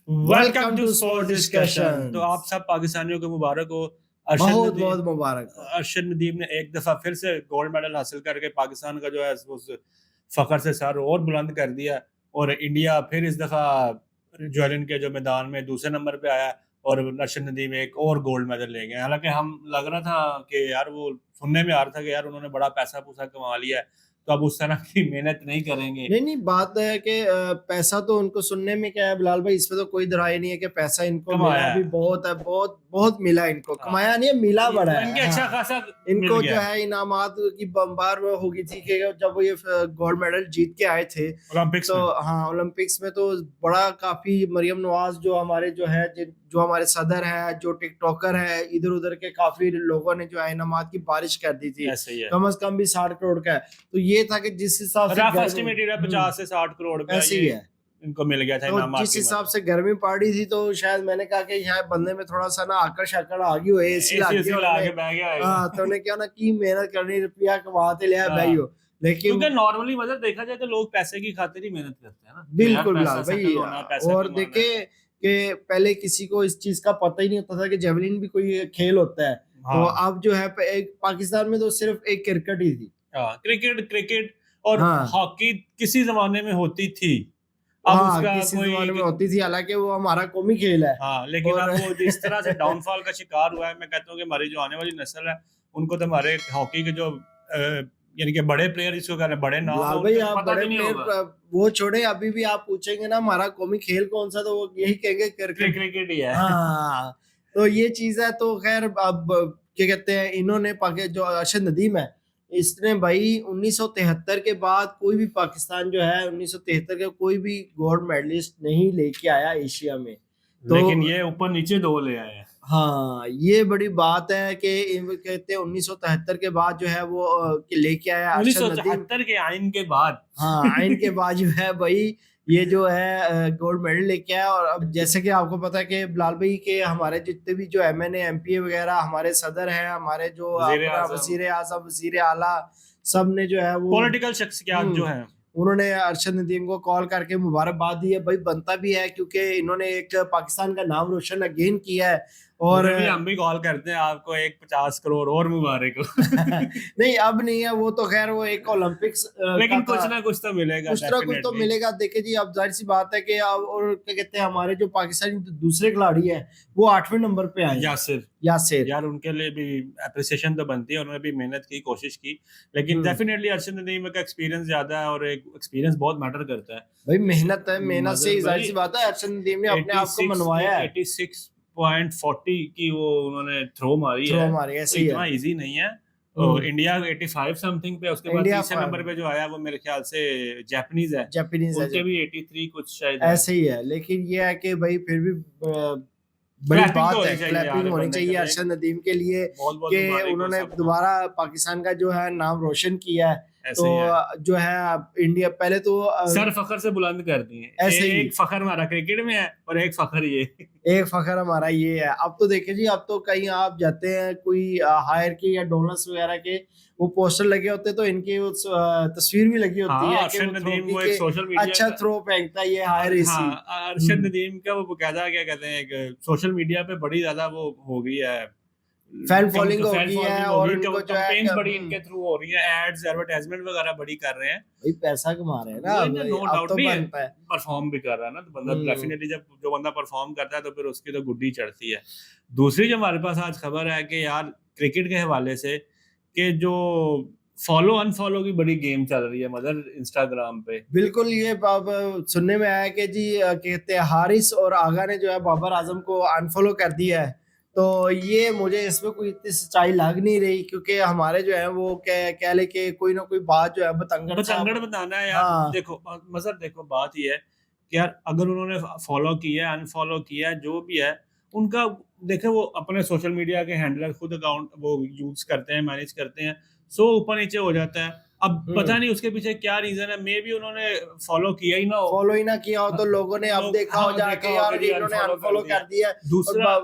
Welcome to sport discussion. तो आप सब पाकिस्तानियों को मुबारक हो। बहुत बहुत मुबारक हो। अरशद नदीम ने एक दफा फिर से गोल्ड मेडल हासिल करके पाकिस्तान का जो है उस फखर से सर और बुलंद कर दिया और इंडिया फिर इस दफा ज्वेलिन के जो मैदान में दूसरे नंबर पे आया और अरशद नदीम एक और गोल्ड मेडल ले गए। हालांकि हम लग रहा था कि यार वो सुनने में आ रहा था कि यार उन्होंने बड़ा पैसा पूसा कमा लिया है तो अब उस तरह की मेहनत नहीं करेंगे। नहीं बात है कि पैसा तो उनको सुनने में क्या है बिलाल भाई, इसमें तो कोई दराई नहीं है कि पैसा इनको मिला भी बहुत है, बहुत बहुत मिला इनको। हाँ। कमाया नहीं है, मिला बड़ा है। इनके अच्छा खासा इनको जो है इनामात की बम्बार हो गई थी कि जब वो ये गोल्ड मेडल जीत के आए थे ओलंपिक्स तो में। हाँ ओलंपिक्स में तो बड़ा काफी मरियम नवाज जो हमारे जो है जो हमारे सदर है, जो टिकटॉकर है, इधर उधर के काफी लोगों ने जो है इनामात की बारिश कर दी थी। कम से कम भी 60 करोड़ का है। तो ये था कि जिस हिसाब से 50 से 60 करोड़ का ऐसे ही है इनको मिल गया था। तो जिस हिसाब से गर्मी पड़ रही थी तो शायद मैंने कहा कि शायद बंदे में थोड़ा सा ना आकड़ शाकड़ आ गई हो, एसी लग गया। हाँ तो उन्हें क्या ना की मेहनत करनी, रुपया कमाते लिया भाई हो। लेकिन क्योंकि नॉर्मली मतलब देखा जाए तो लोग पैसे की खातिर ही मेहनत करते हैं ना। बिल्कुल बिलाल भाई। और देखे कि पहले किसी को इस चीज का पता ही नहीं होता था कि जेवलिन भी कोई खेल होता है। तो अब जो है एक पाकिस्तान में तो सिर्फ एक क्रिकेट ही थी। क्रिकेट और हॉकी किसी जमाने में होती थी। अब उसका किसी जमाने में होती थी, हालांकि वो हमारा कौमी खेल है। लेकिन अब वो जिस तरह से डाउनफॉल का शिकार हुआ है, मैं कहता हूँ कि हमारी जो आने वाली नस्ल है उनको तो हमारे हॉकी के जो यानी कि बड़े प्लेयर जिसको कहते हैं बड़े नाम भाई आप बड़े प्लेयर वो छोड़े, अभी भी आप पूछेंगे ना हमारा कौमी खेल कौन सा, तो वो यही कहेंगे क्रिकेट ही है। हाँ तो ये चीज है। तो खैर अब क्या कहते हैं, इन्होंने जो अरशद नदीम है इसने भाई 1973 के बाद कोई भी पाकिस्तान जो है 1973 का कोई भी गोल्ड मेडलिस्ट नहीं लेके आया एशिया में। तो लेकिन ये ऊपर नीचे 2 ले आए हैं। हाँ ये बड़ी बात है कि कहते हैं 1973 के बाद जो है वो लेके आया 1973 के आइन के बाद। हाँ आइन के बाद जो है भाई ये जो है गोल्ड मेडल लेके आया। और अब जैसे कि आपको पता है कि बिलाल भाई के हमारे जितने भी जो MNA MPA वगैरह हमारे सदर हैं, हमारे जो वजीर आजम वजीर आला सब ने जो है वो पॉलिटिकल शख्सियत जो है उन्होंने अरशद नदीम को कॉल करके मुबारकबाद दी है। भाई बनता भी है क्योंकि इन्होंने एक पाकिस्तान का नाम रोशन अगेन किया है। और हम भी कॉल करते हैं आपको एक 50 करोड़ और मुबारक हो। नहीं अब नहीं है वो तो, खैर वो एक ओलंपिक्स लेकिन कुछ ना कुछ तो मिलेगा, कुछ ना कुछ तो मिलेगा। देखिए जी अब जाहिर सी बात है कि और क्या कहते हैं हमारे जो पाकिस्तानी दूसरे खिलाड़ी हैं वो 8वें नंबर पे आए। यासिर यार उनके लिए भी अप्रिसिएशन तो बनती है, उन्होंने भी मेहनत की, कोशिश की। लेकिन डेफिनेटली अरशद नदीम का एक्सपीरियंस ज्यादा है और एक एक्सपीरियंस बहुत मैटर करता है भाई। मेहनत है, मेहनत से जाहिर सी बात है अरशद नदीम ने अपने आप को मनवाया है। 86.40 की वो उन्होंने थ्रो मारी है, ऐसे ही इतना इजी नहीं है। इंडिया 85 समथिंग पे, उसके बाद तीसरे नंबर पे जो आया वो मेरे ख्याल से जापानीज है, उनके भी 83 कुछ शायद ऐसे ही है। लेकिन ये है कि भाई फिर भी बड़ी बात है, क्लैपिंग होनी चाहिए अरशद नदीम के लिए कि उन्होंने दोबारा पाकिस्तान का जो है नाम रोशन किया है। तो जो है इंडिया पहले तो सर फखर से बुलंद कर दिए। ऐसे एक फखर हमारा क्रिकेट में है और एक फखर एक फखर हमारा ये है। अब तो देखिए जी अब तो कहीं आप जाते हैं कोई हायर के या डोनर्स वगैरह के वो पोस्टर लगे होते हैं तो इनकी तस्वीर भी लगी होती है कि वो एक सोशल मीडिया अच्छा थ्रो फेंकता है ये हायर इसी। अरशद नदीम का वो बकायदा क्या कहते हैं एक सोशल मीडिया पे बड़ी ज्यादा वो हो गई है, फैन फॉलोइंग हो गई है और इनको जो कैंपेन्स बड़ी इनके थ्रू हो रही है, एड्स एडवर्टाइजमेंट वगैरह बड़ी कर रहे हैं। भाई पैसा कमा रहे हैं ना, नो डाउट तो बनता है, परफॉर्म भी कर रहा है ना, तो बंदा डेफिनेटली जब जो बंदा परफॉर्म करता है तो फिर उसकी तो गुड्डी चढ़ती है। दूसरी जो हमारे पास आज खबर है कि यार क्रिकेट के हवाले से कि जो फॉलो अनफॉलो की बड़ी गेम चल रही है मदर इंस्टाग्राम पे। बिल्कुल ये सुनने में आया कि जी कहते हैं हारिस और आगा ने जो है बाबर आजम को अनफॉलो कर दिया है। तो ये मुझे इसमें कोई इतनी सच्चाई लग नहीं रही क्योंकि हमारे जो है वो कह ले के कोई ना कोई बात जो है बतंगड़ बताना है यार। देखो मजहब, देखो बात ये है कि यार अगर उन्होंने फॉलो किया है अनफॉलो किया है जो भी है उनका, देखे वो अपने सोशल मीडिया के हैंडलर खुद अकाउंट वो यूज करते हैं, मैनेज करते हैं, सो ऊपर नीचे हो जाता है। अब पता नहीं उसके पीछे क्या रीजन है, मे भी उन्होंने फॉलो किया ही ना किया हो तो लोगों ने अब देखा हो जाके यार इन्होंने अनफॉलो कर दिया। दूसरा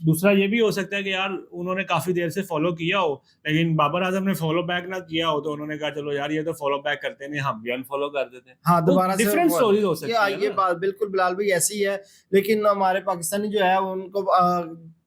दूसरा ये भी हो सकता है कि यार उन्होंने काफी देर से फॉलो किया हो, लेकिन बाबर आजम ने फॉलो बैक ना किया हो, तो उन्होंने कहा चलो यार ये तो फॉलो बैक करते नहीं, हम भी अनफॉलो कर देते हैं। हाँ तो दोबारा से डिफरेंट स्टोरीज हो सकती है ये ना। बात बिल्कुल बिलाल भाई ऐसी है, लेकिन हमारे पाकिस्तानी जो है उनको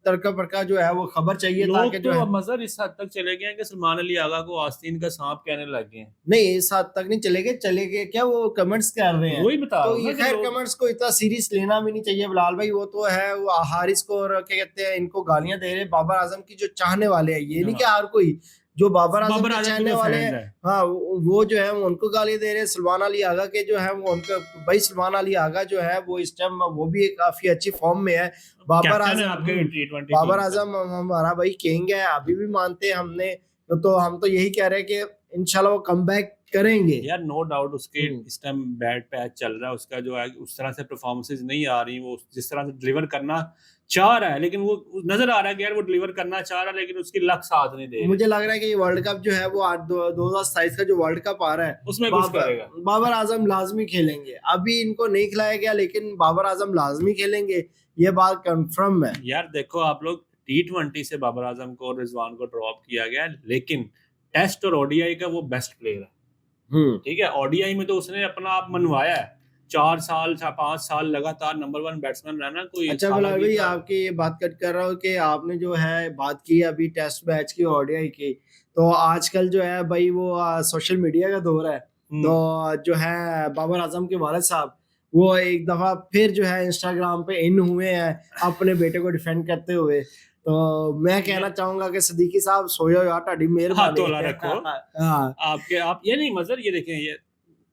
तड़का फड़का जो है वो खबर चाहिए लोग ताकि जो तो है, अब मजहर इस हद तक चले गए हैं कि सलमान अली आगा को आस्तीन का सांप कहने लग गए हैं। नहीं इस हद तक नहीं चले गए क्या, वो कमेंट्स कर रहे हैं। वही बता रहा तो हूँ ये ना कि खैर लोग कमेंट्स को इतना सीरियस लेना भी नहीं चाहिए बिलाल भाई, वो तो है वो हारिस को और क्या कहते हैं इनको गालियां दे रहे हैं, बाबर आजम की जो चाहने वाले हैं, ये नहीं कि हर कोई जो बाबर आजम बाबर के आजम के चाहने जो वाले फैंस हैं, हैं, हाँ वो जो है वो उनको गाली दे रहे हैं। सलमान अली आगा के जो है वो उनका भाई, सलमान अली आगा जो है वो इस टाइम वो भी एक काफी अच्छी फॉर्म में है। बाबर कैप्टन है आजम आपके T20 बाबर टीम का। आजम हमारा भाई किंग है, अभी भी मानते हैं हमने, तो हम तो यही कह रहे हैं कि इंशाल्लाह वो कमबैक करेंगे। यार नो डाउट उसके हम्म। इस टाइम बैड पैच चल रहा है उसका, जो है उस तरह से परफॉर्मेंसेज नहीं आ रही, वो जिस तरह से डिलीवर करना चाह रहा है, लेकिन वो नजर आ रहा है कि यार वो डिलीवर करना चाह रहा है लेकिन उसकी लक साथ नहीं दे रही। मुझे लग रहा है कि ये वर्ल्ड कप जो है वो 2027 का जो वर्ल्ड कप आ रहा है उसमें कुछ करेगा। बाबर आजम लाजमी खेलेंगे। अभी इनको नहीं खिलाया गया लेकिन बाबर आजम लाजमी खेलेंगे, ये बात कंफर्म है। यार देखो आप लोग, T20 से बाबर आजम को और रिजवान को ड्रॉप किया गया, लेकिन टेस्ट और ओडीआई का वो बेस्ट प्लेयर है। ठीक है, ओडीआई में तो उसने अपना आप मनवाया है, 4 साल 5 साल लगातार नंबर 1 बैट्समैन रहना कोई। अच्छा बिलाल भाई आपकी ये बात कट कर रहा हूँ कि आपने जो है बात की अभी टेस्ट मैच की ओडीआई की, तो आजकल जो है भाई वो सोशल मीडिया का दौर है, तो जो है बाबर आजम के वालिद साहब वो एक दफा फिर जो है इंस्टाग्राम पे इन हुए हैं अपने बेटे को डिफेंड करते हुए। तो मैं कहना चाहूंगा कि सदीकी साहब सोयो यार ढाडी मेहरबानी तोला रखो। हाँ आपके आप ये नहीं मजर, ये देखें, ये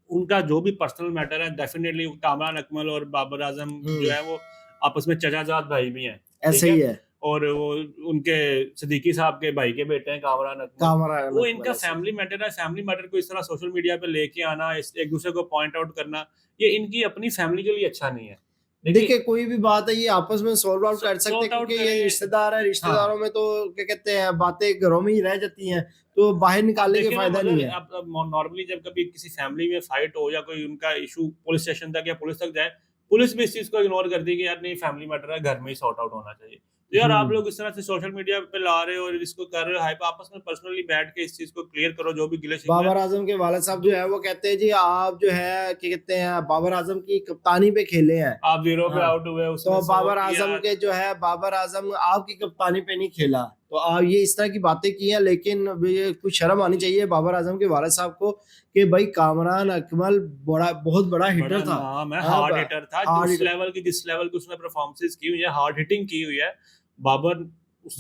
उनका जो भी पर्सनल मैटर है, डेफिनेटली कामरान अकमल और बाबर आजम जो है वो आपस में चचाजाद भाई भी हैं, ऐसे ही है। और वो उनके सदीकी साहब के भाई के बेटे हैं कामरान अकमल, वो इनका फैमिली मैटर है। फैमिली मैटर को इस तरह सोशल मीडिया पे लेके आना, एक दूसरे को पॉइंट आउट करना, ये इनकी अपनी फैमिली के लिए अच्छा नहीं है। देखिए कोई भी बात है ये आपस में सॉल्व आउट कर सकते हैं, क्योंकि ये रिश्तेदार है, रिश्तेदारों में तो क्या कहते हैं बातें घरों में ही रह जाती हैं, तो बाहर निकालने के फायदा नहीं है। अब नॉर्मली जब कभी किसी फैमिली में फाइट हो या कोई उनका इशू पुलिस स्टेशन तक या पुलिस तक जाए, पुलिस भी इस चीज को इग्नोर करती है कि यार नहीं फैमिली मैटर है, घर में ही सॉर्ट आउट होना चाहिए। तो यार आप लोग इस तरह से सोशल मीडिया पे ला रहे हो और इसको कर रहे हो हाइप, आपस में पर्सनली बैठ के इस चीज को क्लियर करो, जो भी गिले शिकवे। बाबर आजम के वालिद साहब जो है वो कहते हैं जी आप जो है क्या कहते हैं बाबर आजम की कप्तानी पे खेले हैं, आप 0 पे आउट हुए, तो बाबर आजम के जो है बाबर आजम आपकी कप्तानी पे नहीं खेला, तो आप ये इस तरह की बातें की हैं। लेकिन कुछ शर्म आनी चाहिए बाबर आजम के वालिद साहब को कि भाई कामरान अकमल बहुत बड़ा हिटर था, हार्ड हिटर था, जिस लेवल की उसने परफॉर्मेंसेस की हुई है, हार्ड हिटिंग की हुई है। बाबर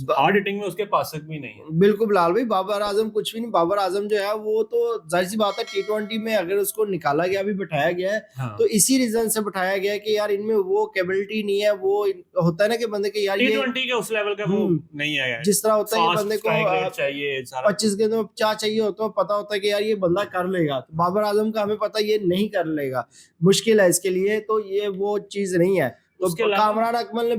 हार्ड हिटिंग में उसके पास भी नहीं है। बिल्कुल बिलाल भाई, बाबर आजम कुछ भी नहीं। बाबर आजम जो है वो तो जाहिर सी बात है T20 में अगर उसको निकाला गया भी बिठाया गया है, तो इसी रीजन से बिठाया गया है कि यार इनमें वो कैपेबिलिटी नहीं है, वो होता है ना कि बंदे के यार T20 के उस लेवल का वो नहीं है, जिस तरह होता है कि बंदे को चाहिए 25 गेंदों में क्या चाहिए होता है, पता होता है कि यार ये बंदा कर लेगा, तो बाबर आजम का हमें पता ये नहीं कर लेगा, मुश्किल है इसके लिए, तो ये वो चीज नहीं है। तो कामरान अकमल ने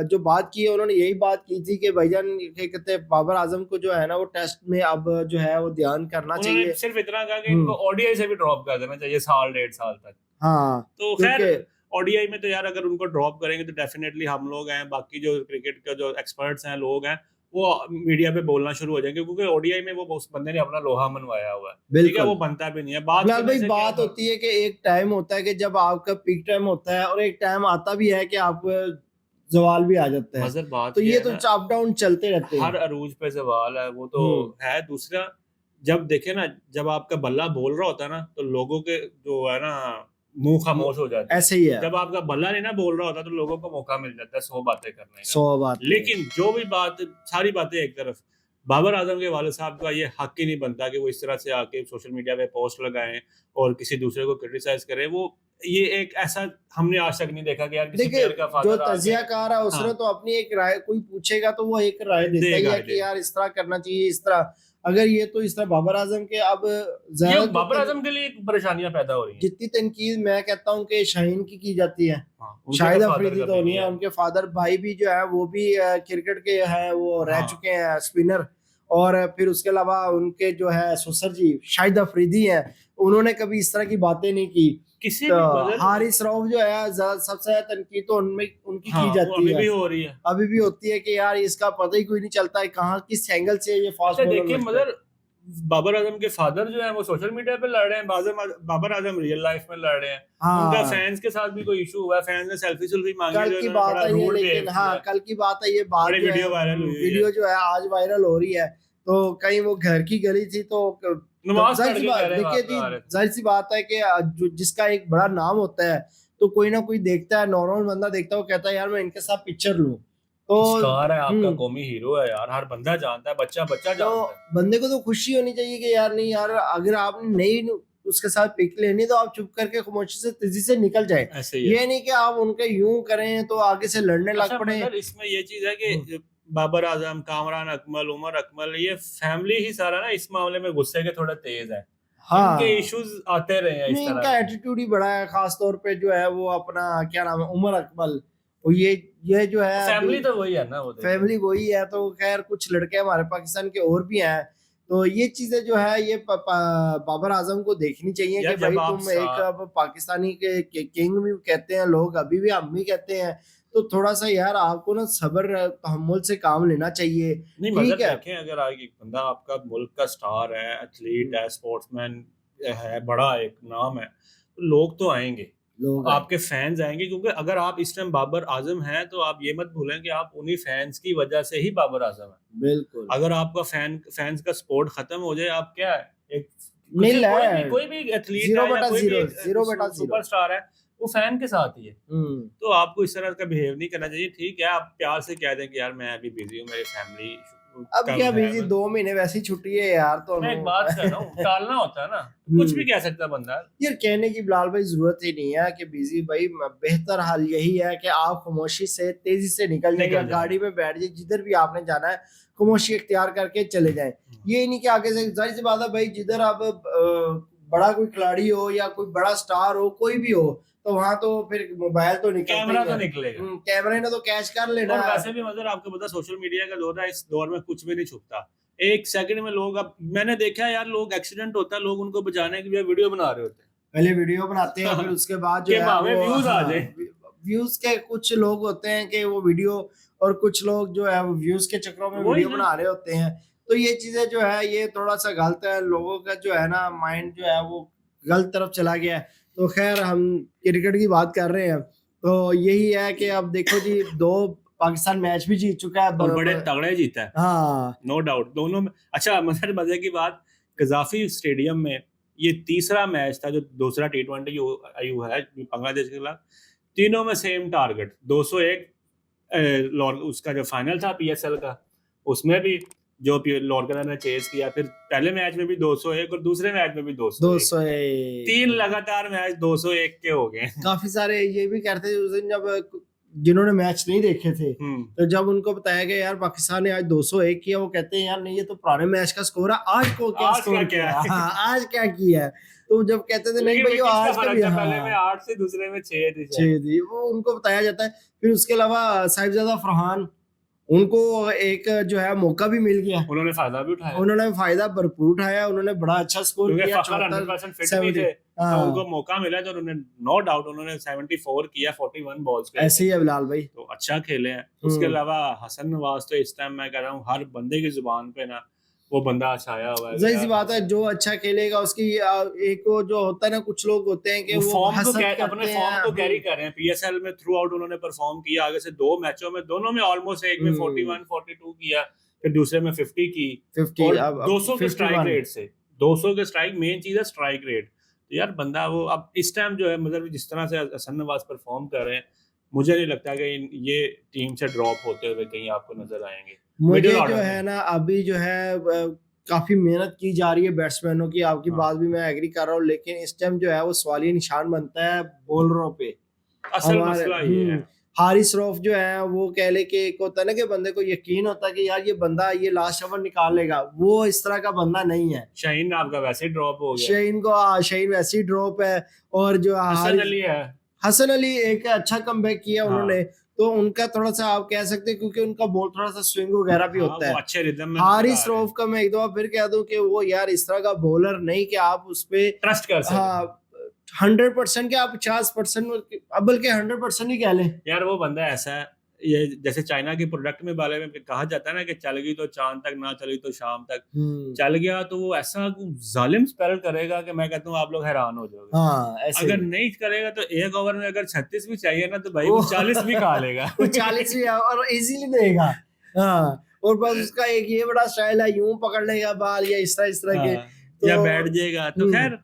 जो बात की है उन्होंने यही बात की थी कि भाईजान क्या कहते हैं बाबर आजम को जो है ना वो टेस्ट में अब जो है वो ध्यान करना चाहिए। सिर्फ इतना कहा कि इनको ओडीआई से भी ड्रॉप कर देना चाहिए 1.5 साल तक। हाँ तो खैर ओडीआई में तो यार अगर उनको ड्रॉप करेंगे तो डेफिनेटली हम लोग हैं, बाकी जो क्रिकेट का जो एक्सपर्ट्स हैं लोग हैं, वो मीडिया पे बोलना शुरू हो जाएंगे, क्योंकि ओडीआई में वो उस बंदे ने अपना लोहा मनवाया हुआ है, ठीक है, वो बनता भी नहीं है। बात होती है कि एक टाइम होता है कि जब आपका पीक टाइम होता है और एक टाइम आता भी है कि आप जवाल भी आ जाता है, तो ये तो अप डाउन चलते रहते हैं, हर अरूज पे जवाल है, वो तो है। दूसरा जब देखे ना, जब आपका बल्ला बोल रहा होता है ना, तो लोगों के जो है ना मुंह खामोश हो जाता है, ऐसे ही है। जब आपका बल्ला नहीं ना बोल रहा होता तो लोगों को मौका मिल जाता है 100 बातें करने का, 100 बात। लेकिन जो भी बात, सारी बातें एक तरफ, बाबर आजम के वालिद साहब का ये हक ही नहीं बनता कि वो इस तरह से आके सोशल मीडिया पे पोस्ट लगाएं और किसी दूसरे को क्रिटिसाइज करें। वो ये एक ऐसा हमने आज तक नहीं देखा कि यार किसी प्लेयर का फादर जो तजियाकार है उसने तो अपनी एक राय, कोई पूछेगा तो वो एक राय देता है कि यार इस तरह करना चाहिए, इस तरह। अगर ये तो इस तरह बाबर आजम के अब बाबर आजम के लिए परेशानियां पैदा हो रही हैं। जितनी तनकीद मैं कहता हूँ कि शाहीन की जाती है, शाहिद अफरीदी तो नहीं है, उनके फादर भाई भी जो है वो भी क्रिकेट के हैं, वो रह चुके हैं स्पिनर, और फिर उसके अलावा उनके जो है ससुर जी शाहिद अफरीदी हैं, उन्होंने कभी इस तरह की बातें नहीं की किसी तो भी मतलब हारिस रऊफ जो है सबसे ज्यादा तनकीद तो उनमें उनकी हाँ, की वो जाती अभी है, भी हो रही है। अभी भी होती है कि यार इसका पता ही कोई नहीं चलता है कहाँ किस एंगल से ये फास्ट अच्छा बॉलर देखिए लगता है। मगर बाबर आजम के फादर जो है वो सोशल मीडिया पे लड़ रहे हैं, बाबर आजम रियल लाइफ में लड़ रहे हैं। उनका हाँ फैंस के साथ भी कोई इशू हुआ है, फैंस ने सेल्फी सुल्फी मांगी कल जो की इन्होंने बात बड़ा है ये, रूड लेकिन बिहेव हाँ किया है। कल की बात है ये, बात बड़ी जो है वीडियो वायरल हुई हुई है, वीडियो जो है आज वायरल हो रही है। तो कहीं वो घर की गली थी तो नमाज जाहिर पढ़ सी के कह बात रहे हैं देखिए वहां पे जी, आ रहे थे। जाहिर सी बात है कि जो जिसका एक बड़ा नाम होता है तो कोई ना कोई देखता है, नॉर्मल बंदा देखता है, वो कहता है यार मैं इनके साथ पिक्चर लूं। तो स्टार है आपका, कौमी हीरो है यार, हर बंदा जानता है, बच्चा बच्चा तो जानता है। बंदे को तो खुशी होनी चाहिए कि यार नहीं यार, अगर आपने नहीं उसके साथ पिक लेनी तो आप चुप करके खामोशी से तेजी से निकल जाए। ऐसे ही है। ये नहीं कि आप उनके यूं करें तो आगे से लड़ने लग अच्छा पड़े। मगर इसमें ये चीज है कि बाबर आजम, कामरान अकमल, उमर अकमल, ये फैमिली ही सारा ना इस मामले में गुस्से के थोड़े तेज है। इनके हाँ इश्यूज आते रहे हैं इस नहीं तरह इनका के। एटीट्यूड ही बड़ा है, खास तौर पे जो है वो अपना क्या नाम है उमर अकमल, वो ये जो है अभी फैमिली तो वही है ना, वो देखिए। फैमिली वही है। तो खैर कुछ लड़के हमारे पाकिस्तान के और भी हैं। तो ये चीजें जो है ये बाबर आजम को देखनी चाहिए कि यार भाई जब आप तुम एक अब पाकिस्तानी के किंग भी कहते हैं लोग, अभी भी हम भी कहते हैं। तो थोड़ा सा यार आपको ना सब्र तहम्मुल से काम लेना चाहिए। नहीं मगर ठीक है। देखें, अगर आगे एक बंदा आपका मुल्क का स्टार है, एथलीट है, स्पोर्ट्समैन है, बड़ा एक नाम है, तो लोग तो आएंगे, लोग हैं आपके फैंस आएंगे। क्योंकि अगर आप इस टाइम बाबर आजम हैं तो आप ये मत भूलें कि आप उन्हीं फैंस की वजह से ही बाबर आजम है। बिल्कुल अगर आपका फैंस का सपोर्ट खत्म हो जाए, आप क्या है, एक नील है, कोई भी एथलीट जीरो है या बटा कोई भी जीरो, एक जीरो बटा जीरो। सुपरस्टार है, वो फैन के साथ ही है। तो आपको इस तरह का बिहेव नहीं करना चाहिए। ठीक है, आप प्यार से कह दें कि यार मैं अभी बिजी हूँ, मेरी फैमिली अब कम क्या है, बिजी, 2 महीने वैसी छुट्टी है यार तो मैं एक बात कर रहा हूँ, टालना होता है ना, कुछ भी कह सकता है बंदा। यार कहने की बिलाल भाई जरूरत ही नहीं है कि बिजी भाई, बेहतर हाल यही है कि आप खामोशी से तेजी से निकल जाए या निकल जाए। गाड़ी में बैठ जाए, जिधर भी आपने जाना है खामोशी इख्तियार करके चले जाए। ये नहीं कि आगे से, जाहिर सी बात है भाई जिधर आप बड़ा कोई खिलाड़ी हो या कोई बड़ा स्टार हो कोई भी हो, तो वहां तो फिर मोबाइल तो निकलता कैमरा ही तो है। निकलेगा। कैमरे ने तो कैच कर लेना और है। वैसे भी मतलब आपको पता, सोशल मीडिया का दौर है, इस दौर में कुछ भी नहीं छुपता। एक सेकंड में लोग, अब मैंने देखा है यार, लोग एक्सीडेंट होता है, लोग उनको बचाने के लिए वीडियो बना रहे होते हैं पहले वीडियो बनाते हैं फिर उसके बाद जो कि है भावे वो व्यूज आ जाए। व्यूज के कुछ लोग होते हैं कि वो वीडियो, और कुछ लोग जो है वो व्यूज के चक्करों में वही वीडियो ना। बना रहे होते हैं। तो ये चीजें जो है ये थोड़ा सा गलत है, लोगों का जो है ना माइंड जो है वो गलत तरफ चला गया है। तो खैर हम क्रिकेट की बात कर रहे हैं, तो यही है कि अब देखो जी 2 पाकिस्तान मैच भी जीत चुका है और बड़े तगड़े जीता है, हाँ नो डाउट, दोनों में। अच्छा मजे मजे की बात, कजाफी स्टेडियम में ये तीसरा मैच था जो दूसरा T20 आयु है बांग्लादेश के खिलाफ। तीनों में सेम टारगेट 201। उसका जो फाइनल था PSL का, उसमें भी जो लॉर्कर ने चेज किया, फिर पहले मैच में भी 201 और दूसरे मैच में भी 201। 200 तीन लगातार मैच 201 के हो गए। काफी सारे ये भी कहते थे उस दिन जब जिन्होंने मैच नहीं देखे थे, तो जब उनको बताया गया यार पाकिस्तान ने आज 201 किया, वो कहते हैं यार नहीं ये तो पुराने मैच का स्कोर है, आज को क्या आज स्कोर क्या किया है? है? हाँ, आज क्या किया है? तो जब कहते थे नहीं लेकिन भाई विकेट्स का आज का फर्क भी, था, पहले में हाँ 8 से दूसरे में 6 थी शायद। 6 थी, वो उनको बताया जाता है। फिर उसके अलावा साहिबजादा फरहान, उनको एक जो है मौका भी मिल गया, उन्होंने फायदा भी उठाया, उन्होंने फायदा भरपूर उठाया, उन्होंने बड़ा अच्छा स्कोर क्योंकि किया, फखर 100% फिट नहीं 70। थे, तो हाँ उनको मौका मिला, तो उन्होंने नो डाउट उन्होंने 74 किया 41 बॉल्स पे। ऐसे ही है बिलाल भाई। तो अच्छा खेले हैं। उसके अलावा हसन नवाज तो इस टाइम मैं कह रहा हूँ हर बंदे की जुबान पे ना वो बंदा छाया हुआ है। जाहिर सी बात है जो अच्छा खेलेगा उसकी एक वो जो होता है ना, कुछ लोग होते हैं कि वो फॉर्म को हसद अपने करते फॉर्म को हैं। कैरी कर रहे हैं। PSL में थ्रू आउट उन्होंने परफॉर्म किया, आगे से 2 मैचों में दोनों में ऑलमोस्ट, एक में 41 42 किया, फिर दूसरे में 50 की, 50 और अब 200 के स्ट्राइक 51। रेट से, 200 के स्ट्राइक, मेन चीज है स्ट्राइक रेट। तो यार बंदा वो अब इस टाइम जो है मतलब जिस तरह से हसन नवाज परफॉर्म कर रहे हैं, मुझे नहीं लगता कि ये टीम से ड्रॉप होते हुए कहीं आपको नजर आएंगे। मुझे मिडिल जो ऑर्डर है में ना अभी जो है काफी मेहनत की जा रही है बैट्समैनों की, आपकी हाँ। बात भी मैं एग्री कर रहा हूँ, लेकिन इस टाइम जो है वो सवालिया निशान बनता है बॉलरों पे। असल हमारे मसला ये है। हारिस रऊफ जो है वो कह ले कि एक होता है ना कि बंदे को यकीन होता है कि यार ये बंदा ये लास्ट ओवर निकाल लेगा, वो इस तरह का बंदा नहीं है। शाहीन आपका वैसे ही ड्रॉप हो गया, शाहीन वैसे ही ड्रॉप है। और जो हसन अली है, हसन अली एक अच्छा कमबैक किया उन्होंने, तो उनका थोड़ा सा आप कह सकते हैं क्योंकि उनका बॉल थोड़ा सा स्विंग वगैरह भी होता है। वो अच्छे रिदम में हारिस रऊफ का मैं एक दफा फिर कह दूं कि वो यार इस तरह का बॉलर नहीं कि आप उस पे ट्रस्ट कर सकते। हाँ 100% क्या, आप 50%, अब बल्कि 100% ही कह लें। यार वो बंदा ऐसा है, ये जैसे चाइना के प्रोडक्ट में बारे में कहा जाता है ना कि चल गई तो चांद तक, ना चली तो शाम तक। चल गया तो वो ऐसा जालिम स्पेल करेगा कि मैं कहता हूँ आप लोग हैरान हो जाओगे। हाँ ऐसे अगर ही। नहीं करेगा तो एक ओवर में अगर 36 भी चाहिए ना तो भाई वो वो 40 भी खा लेगा। वो 40 भी है और इजीली देगा। हाँ, और बस उसका एक ये बड़ा स्टाइल है, यूं पकड़ लेगा बाल या इस तरह के। हाँ, तो या बैठ जाएगा। तो हम्म, खैर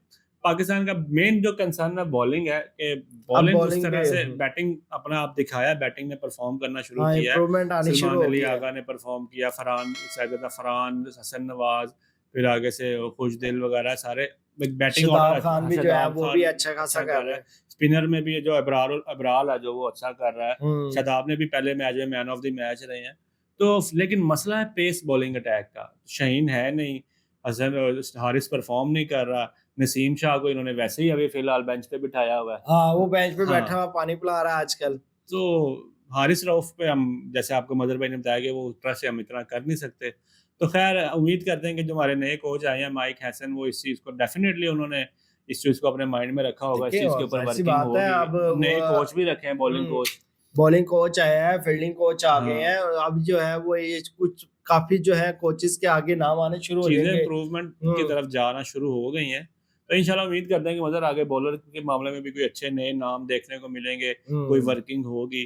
पाकिस्तान का मेन जो कंसर्न है बॉलिंग है कि अब बॉलिंग उस बॉलिंग तरह पे से बैटिंग अपना आप दिखाया, बैटिंग में परफॉर्म करना शुरू हाँ किया है। इम्प्रूवमेंट आनी शुरू सलमान हो अली गया है। आगा ने परफॉर्म किया, फरहान सैयद फरहान, हसन नवाज, फिर आगे से खुशदिल वगैरह सारे बैटिंग शदाब ऑर्डर। खान भी जो है शदाब वो भी खान अच्छा खासा अच्छा कर कर रहा रहा है। है। स्पिनर में भी जो अबराल है जो वो अच्छा कर रहा है। हम्म, शदाब ने भी पहले मैच में मैन ऑफ द मैच रहे हैं। तो लेकिन मसला है पेस बॉलिंग अटैक का, शाहीन है नहीं, हसन हारिस परफॉर्म नहीं कर रहा, नसीम शाह को इन्होंने वैसे ही अभी फिलहाल बेंच पे बिठाया हुआ है। हाँ वो बेंच पे बैठा हाँ, हुआ पानी पिला रहा है आजकल। तो हारिस रऊफ पे हम, जैसे आपको मदर भाई ने बताया कि वो उस तरह से हम इतना कर नहीं सकते। तो खैर उम्मीद करते हैं कि जो हमारे नए कोच आए हैं माइक हैसन, वो इस चीज़ को डेफिनेटली उन्होंने इस चीज़ को अपने माइंड में रखा होगा, इस देखिए चीज़ के और ऊपर जाहिर सी वर्किंग बात है, होगी। अब वो नए कोच भी रखे हैं, बॉलिंग कोच। बॉलिंग कोच आया है, फील्डिंग कोच आ गए हाँ, हैं, और अब जो है वो ये कुछ काफी जो है कोचेस के आगे नाम आने शुरू हो चीज़ें जाएंगे। इम्प्रूवमेंट की तरफ जाना शुरू हो गई हैं। तो इंशाल्लाह उम्मीद करते हैं कि मज़र आगे बॉलर के मामले में भी कोई अच्छे नए नाम देखने को मिलेंगे, कोई हम्म, वर्किंग होगी।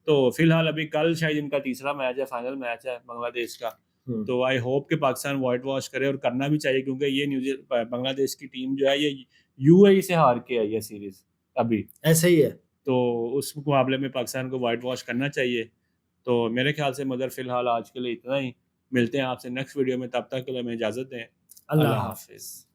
तो फिलहाल अभी कल शायद इनका तीसरा मैच है, फाइनल मैच है बांग्लादेश का। हम्म, तो आई होप कि पाकिस्तान व्हाइट वॉश करे, और करना भी चाहिए क्योंकि ये बांग्लादेश की टीम जो है ये यूएई से हार के आई है सीरीज अभी। ऐसे ही है। तो उस मुकाबले में पाकिस्तान को व्हाइट वॉश करना चाहिए। तो मेरे ख्याल से मगर फिलहाल आज के लिए इतना ही। मिलते हैं आपसे नेक्स्ट वीडियो में, तब तक के लिए हमें इजाज़त दें। अल्लाह अल्लाह हाफिज। हाफिज़।